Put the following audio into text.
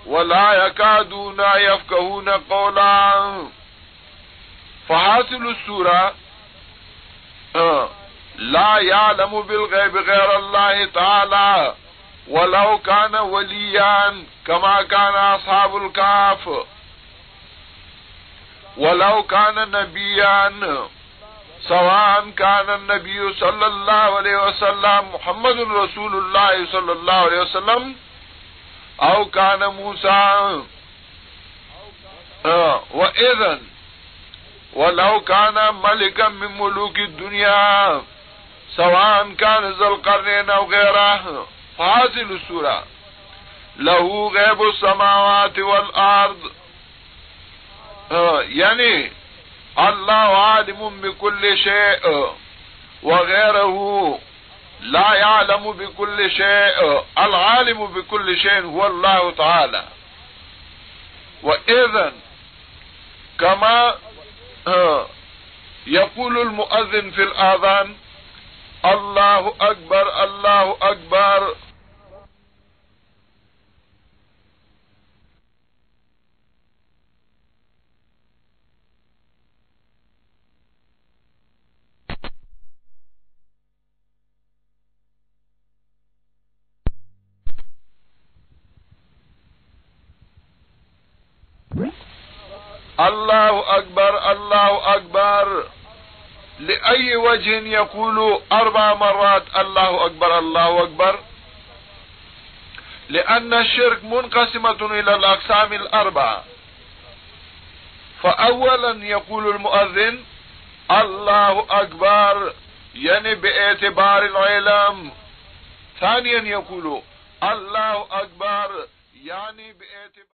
ولا يكادون يفقهون قولا. فحاصل السورة لا يعلم بالغيب غير الله تعالى ولو كان وليا كما كان أصحاب الكهف، ولو كان نبيا سواء كان النبي صلى الله عليه وسلم محمد رسول الله صلى الله عليه وسلم او كان موسى. وإذن ولو كان ملكا من ملوك الدنيا سواء كان ذا القرنين او غيره. فهذه السورة له غيب السماوات والارض، يعني الله عالم بكل شيء وغيره لا يعلم بكل شيء. العالم بكل شيء هو الله تعالى. وإذن كما يقول المؤذن في الآذان الله أكبر الله أكبر، الله أكبر الله أكبر. لأي وجه يقول 4 مرات الله أكبر الله أكبر؟ لأن الشرك منقسمة إلى الأقسام 4. فأولا يقول المؤذن الله أكبر يعني باعتبار العلم. ثانيا يقول الله أكبر يعني باعتبار